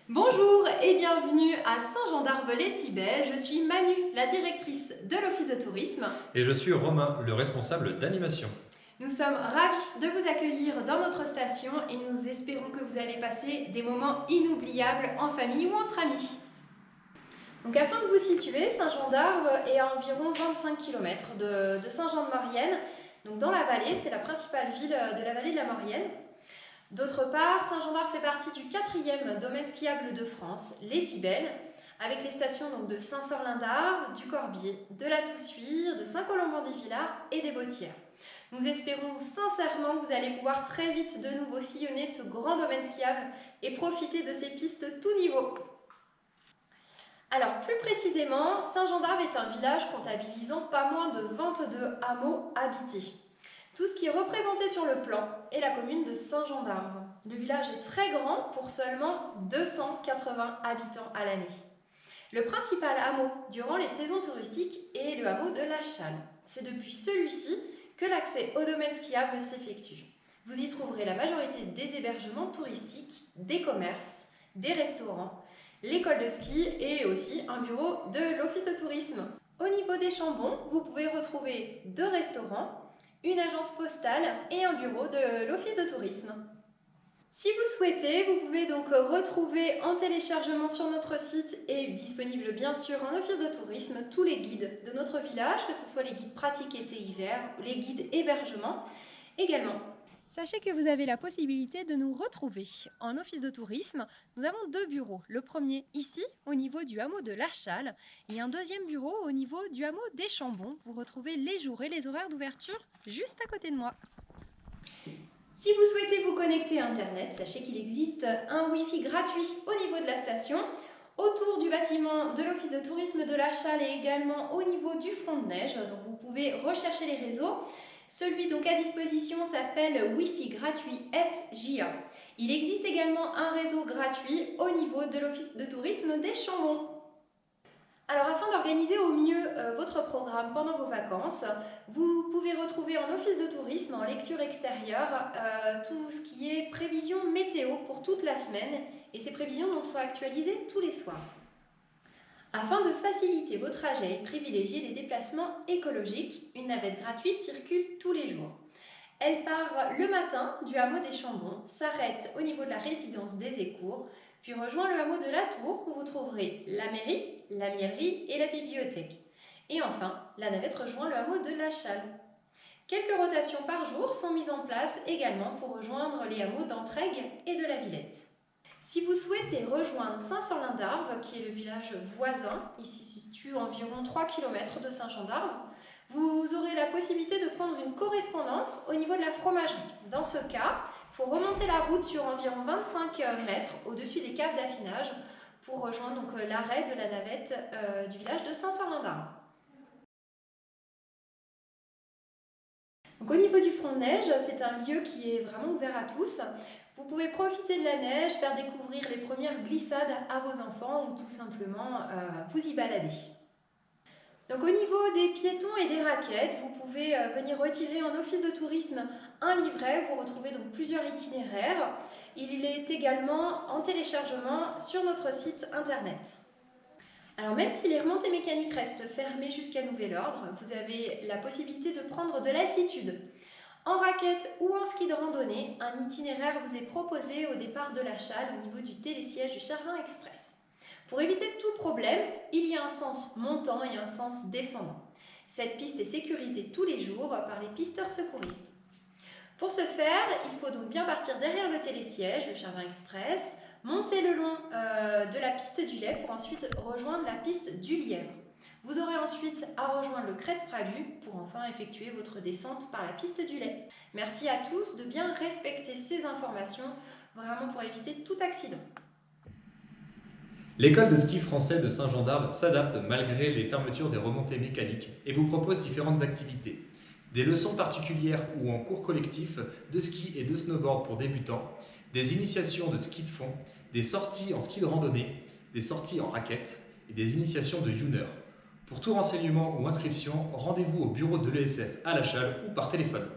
Bonjour et bienvenue à Saint-Jean-d'Arve-les-Cybèles. Je suis Manu, la directrice de l'Office de tourisme. Et je suis Romain, le responsable d'animation. Nous sommes ravis de vous accueillir dans notre station et nous espérons que vous allez passer des moments inoubliables en famille ou entre amis. Donc afin de vous situer, Saint-Jean-d'Arve est à environ 25 km de Saint-Jean-de-Maurienne. Donc dans la vallée, c'est la principale ville de la vallée de la Maurienne. D'autre part, Saint-Jean-d'Arve fait partie du 4e domaine skiable de France, les Cybèles, avec les stations donc, de Saint-Sorlin-d'Arve, du Corbier, de la Toussuire, de Saint-Colomban-des-Villars et des Bottières. Nous espérons sincèrement que vous allez pouvoir très vite de nouveau sillonner ce grand domaine skiable et profiter de ces pistes tout niveau. Alors plus précisément, Saint-Jean-d'Arve est un village comptabilisant pas moins de 22 hameaux habités. Tout ce qui est représenté sur le plan est la commune de Saint-Jean-d'Arve. Le village est très grand pour seulement 280 habitants à l'année. Le principal hameau durant les saisons touristiques est le hameau de la Châle. C'est depuis celui-ci que l'accès au domaine skiable s'effectue. Vous y trouverez la majorité des hébergements touristiques, des commerces, des restaurants, l'école de ski et aussi un bureau de l'office de tourisme. Au niveau des Chambons, vous pouvez retrouver 2 restaurants, une agence postale et un bureau de l'office de tourisme. Si vous souhaitez, vous pouvez donc retrouver en téléchargement sur notre site et disponible bien sûr en office de tourisme tous les guides de notre village, que ce soit les guides pratiques été-hiver ou les guides hébergement également. Sachez que vous avez la possibilité de nous retrouver en office de tourisme. Nous avons 2 bureaux. Le premier ici, au niveau du hameau de la Châle, et un deuxième bureau au niveau du hameau des Chambons. Vous retrouvez les jours et les horaires d'ouverture juste à côté de moi. Si vous souhaitez vous connecter à Internet, sachez qu'il existe un Wi-Fi gratuit au niveau de la station, autour du bâtiment de l'office de tourisme de la Châle et également au niveau du front de neige. Donc vous pouvez rechercher les réseaux. Celui donc à disposition s'appelle Wi-Fi gratuit SJA. Il existe également un réseau gratuit au niveau de l'office de tourisme des Chambons. Alors afin d'organiser au mieux votre programme pendant vos vacances, vous pouvez retrouver en office de tourisme, en lecture extérieure, tout ce qui est prévision météo pour toute la semaine et ces prévisions donc sont actualisées tous les soirs. Afin de faciliter vos trajets et privilégier les déplacements écologiques, une navette gratuite circule tous les jours. Elle part le matin du hameau des Chambons, s'arrête au niveau de la résidence des Écours, puis rejoint le hameau de la Tour où vous trouverez la mairie, la miellerie et la bibliothèque. Et enfin, la navette rejoint le hameau de la Châle. Quelques rotations par jour sont mises en place également pour rejoindre les hameaux d'Entraigues et de la Villette. Si vous souhaitez rejoindre Saint-Sorlin-d'Arve, qui est le village voisin, il se situe environ 3 km de Saint-Jean-d'Arve, vous aurez la possibilité de prendre une correspondance au niveau de la fromagerie. Dans ce cas, il faut remonter la route sur environ 25 mètres au-dessus des caves d'affinage pour rejoindre l'arrêt de la navette du village de Saint-Sorlin-d'Arve. Donc, au niveau du front de neige, c'est un lieu qui est vraiment ouvert à tous. Vous pouvez profiter de la neige, faire découvrir les premières glissades à vos enfants ou tout simplement vous y balader. Donc au niveau des piétons et des raquettes, vous pouvez venir retirer en office de tourisme un livret. Vous retrouvez donc plusieurs itinéraires. Il est également en téléchargement sur notre site internet. Alors même si les remontées mécaniques restent fermées jusqu'à nouvel ordre, vous avez la possibilité de prendre de l'altitude. En raquette ou en ski de randonnée, un itinéraire vous est proposé au départ de la Châle au niveau du télésiège du Charvin Express. Pour éviter tout problème, il y a un sens montant et un sens descendant. Cette piste est sécurisée tous les jours par les pisteurs secouristes. Pour ce faire, il faut donc bien partir derrière le télésiège, le Charvin Express, monter le long de la piste du lait pour ensuite rejoindre la piste du lièvre. Vous aurez ensuite à rejoindre le Crête Pralu pour enfin effectuer votre descente par la piste du lait. Merci à tous de bien respecter ces informations, vraiment pour éviter tout accident. L'école de ski français de Saint-Jean-d'Arve s'adapte malgré les fermetures des remontées mécaniques et vous propose différentes activités. Des leçons particulières ou en cours collectif de ski et de snowboard pour débutants, des initiations de ski de fond, des sorties en ski de randonnée, des sorties en raquette et des initiations de Youner. Pour tout renseignement ou inscription, rendez-vous au bureau de l'ESF à La Châle ou par téléphone.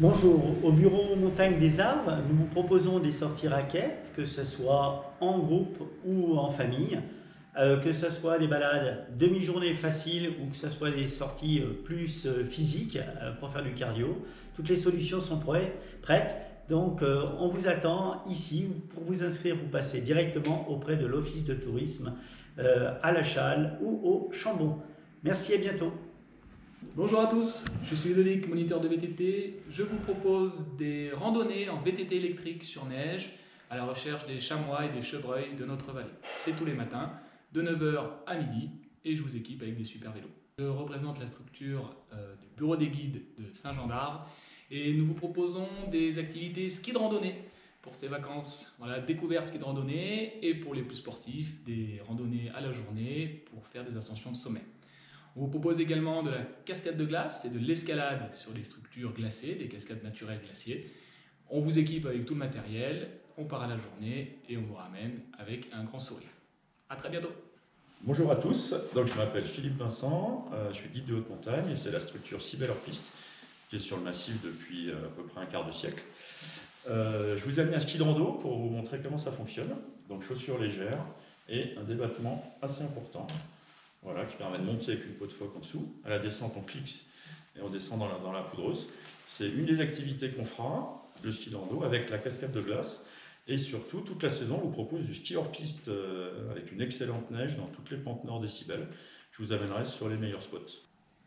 Bonjour, au bureau Montagne des Arbres, nous vous proposons des sorties raquettes, que ce soit en groupe ou en famille, que ce soit des balades demi-journée faciles ou que ce soit des sorties plus physiques pour faire du cardio. Toutes les solutions sont prêtes, donc on vous attend ici. Pour vous inscrire, vous passez directement auprès de l'office de tourisme à La Châle ou au Chambon. Merci et à bientôt. Bonjour à tous, je suis Ludovic, moniteur de VTT. Je vous propose des randonnées en VTT électrique sur neige à la recherche des chamois et des chevreuils de notre vallée. C'est tous les matins, de 9 h à midi, et je vous équipe avec des super vélos. Je représente la structure du bureau des guides de Saint-Jean-d'Arve et nous vous proposons des activités ski de randonnée pour ces vacances. Voilà, découverte ski de randonnée, et pour les plus sportifs, des randonnées à la journée pour faire des ascensions de sommet. On vous propose également de la cascade de glace et de l'escalade sur les structures glacées, des cascades naturelles glaciers. On vous équipe avec tout le matériel, on part à la journée et on vous ramène avec un grand sourire. À très bientôt. Bonjour à tous, donc je m'appelle Philippe Vincent, je suis guide de haute montagne et c'est la structure Cyberpiste qui est sur le massif depuis à peu près un quart de siècle. Je vous ai amené un ski de rando pour vous montrer comment ça fonctionne. Donc chaussures légères et un débattement assez important. Voilà, qui permet de monter avec une peau de phoque en dessous. À la descente, on clique et on descend dans la poudreuse. C'est une des activités qu'on fera, le ski de rando, avec la cascade de glace. Et surtout, toute la saison, on vous propose du ski hors piste avec une excellente neige dans toutes les pentes nord décibels. Je vous amènerai sur les meilleurs spots.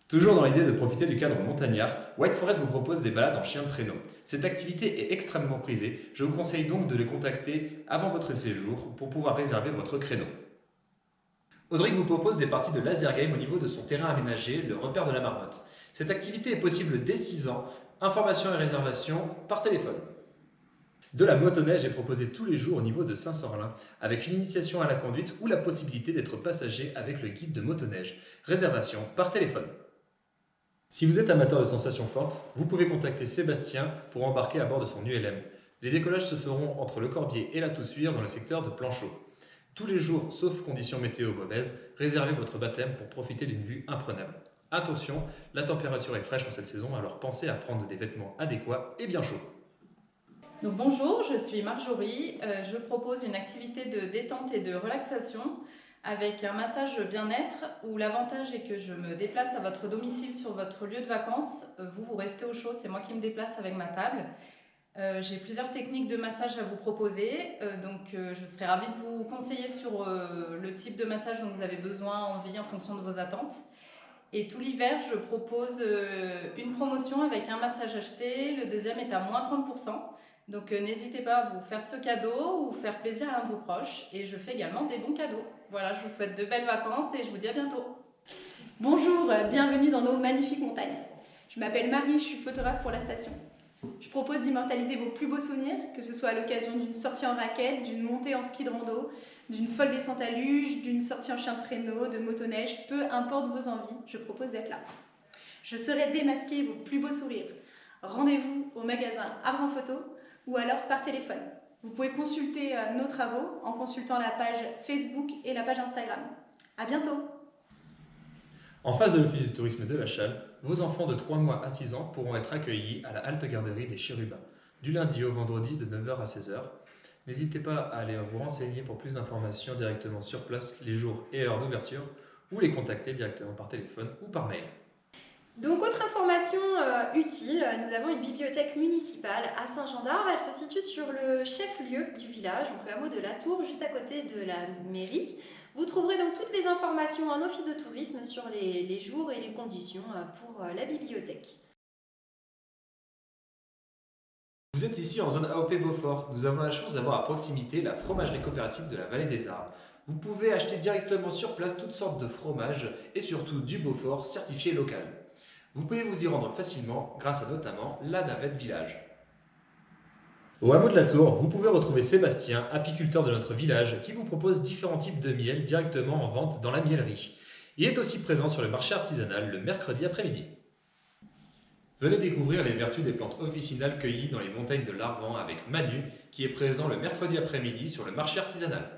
Toujours dans l'idée de profiter du cadre montagnard, White Forest vous propose des balades en chien de traîneau. Cette activité est extrêmement prisée, je vous conseille donc de les contacter avant votre séjour pour pouvoir réserver votre créneau. Audric vous propose des parties de laser game au niveau de son terrain aménagé, le repère de la marmotte. Cette activité est possible dès 6 ans, informations et réservations par téléphone. De la motoneige est proposée tous les jours au niveau de Saint-Sorlin, avec une initiation à la conduite ou la possibilité d'être passager avec le guide de motoneige. Réservation par téléphone. Si vous êtes amateur de sensations fortes, vous pouvez contacter Sébastien pour embarquer à bord de son ULM. Les décollages se feront entre le Corbier et la Toussuire dans le secteur de Planchot. Tous les jours, sauf conditions météo mauvaises, réservez votre baptême pour profiter d'une vue imprenable. Attention, la température est fraîche en cette saison, alors pensez à prendre des vêtements adéquats et bien chauds. Donc bonjour, je suis Marjorie. Je propose une activité de détente et de relaxation avec un massage bien-être où l'avantage est que je me déplace à votre domicile sur votre lieu de vacances. Vous restez au chaud, c'est moi qui me déplace avec ma table. J'ai plusieurs techniques de massage à vous proposer, je serai ravie de vous conseiller sur le type de massage dont vous avez besoin, envie, en fonction de vos attentes. Et tout l'hiver, je propose une promotion avec un massage acheté, le deuxième est à moins 30%. Donc n'hésitez pas à vous faire ce cadeau ou faire plaisir à un de vos proches. Et je fais également des bons cadeaux. Voilà, je vous souhaite de belles vacances et je vous dis à bientôt. Bonjour, bienvenue dans nos magnifiques montagnes. Je m'appelle Marie, je suis photographe pour la station. Je propose d'immortaliser vos plus beaux souvenirs, que ce soit à l'occasion d'une sortie en raquette, d'une montée en ski de rando, d'une folle descente à luge, d'une sortie en chien de traîneau, de motoneige, peu importe vos envies, je propose d'être là. Je saurai démasquer vos plus beaux sourires. Rendez-vous au magasin Arvan Photo ou alors par téléphone. Vous pouvez consulter nos travaux en consultant la page Facebook et la page Instagram. À bientôt! En face de l'office du tourisme de La Châle, vos enfants de 3 mois à 6 ans pourront être accueillis à la halte garderie des Chérubins, du lundi au vendredi de 9 h à 16 h. N'hésitez pas à aller vous renseigner pour plus d'informations directement sur place les jours et heures d'ouverture ou les contacter directement par téléphone ou par mail. Donc, autre information utile, nous avons une bibliothèque municipale à Saint-Jean-d'Arve. Elle se situe sur le chef-lieu du village, donc le hameau de la Tour, juste à côté de la mairie. Vous trouverez donc toutes les informations en office de tourisme sur les jours et les conditions pour la bibliothèque. Vous êtes ici en zone AOP Beaufort. Nous avons la chance d'avoir à proximité la fromagerie coopérative de la Vallée des Arbres. Vous pouvez acheter directement sur place toutes sortes de fromages et surtout du Beaufort certifié local. Vous pouvez vous y rendre facilement grâce à notamment la navette village. Au hameau de la Tour, vous pouvez retrouver Sébastien, apiculteur de notre village, qui vous propose différents types de miel directement en vente dans la miellerie. Il est aussi présent sur le marché artisanal le mercredi après-midi. Venez découvrir les vertus des plantes officinales cueillies dans les montagnes de l'Arvan avec Manu, qui est présent le mercredi après-midi sur le marché artisanal.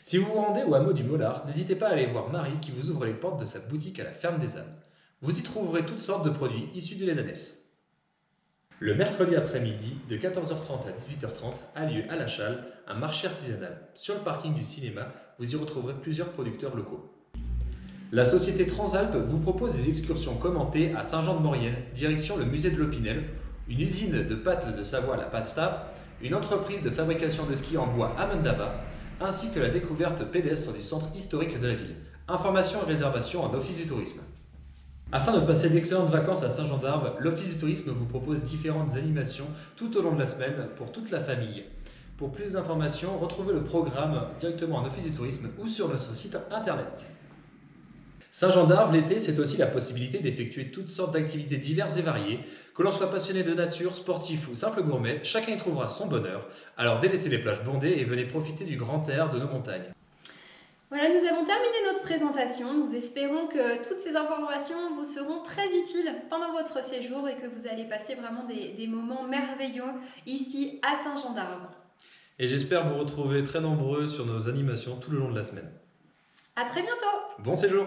Si vous vous rendez au hameau du Mollard, n'hésitez pas à aller voir Marie qui vous ouvre les portes de sa boutique à la Ferme des Ânes. Vous y trouverez toutes sortes de produits issus du lait d'ânesse. Le mercredi après-midi, de 14h30 à 18h30, a lieu à La Challe un marché artisanal. Sur le parking du cinéma, vous y retrouverez plusieurs producteurs locaux. La société Transalp vous propose des excursions commentées à Saint-Jean-de-Maurienne, direction le musée de l'Opinel, une usine de pâtes de Savoie à la pasta, une entreprise de fabrication de skis en bois à Mendava, ainsi que la découverte pédestre du centre historique de la ville. Informations et réservations en Office du tourisme. Afin de passer d'excellentes vacances à Saint-Jean-d'Arve, l'Office du tourisme vous propose différentes animations tout au long de la semaine pour toute la famille. Pour plus d'informations, retrouvez le programme directement en Office du tourisme ou sur notre site internet. Saint-Jean-d'Arve, l'été, c'est aussi la possibilité d'effectuer toutes sortes d'activités diverses et variées. Que l'on soit passionné de nature, sportif ou simple gourmet, chacun y trouvera son bonheur. Alors délaissez les plages bondées et venez profiter du grand air de nos montagnes. Voilà, nous avons terminé notre présentation. Nous espérons que toutes ces informations vous seront très utiles pendant votre séjour et que vous allez passer vraiment des moments merveilleux ici à Saint-Jean-d'Arve. Et j'espère vous retrouver très nombreux sur nos animations tout le long de la semaine. À très bientôt! Bon séjour!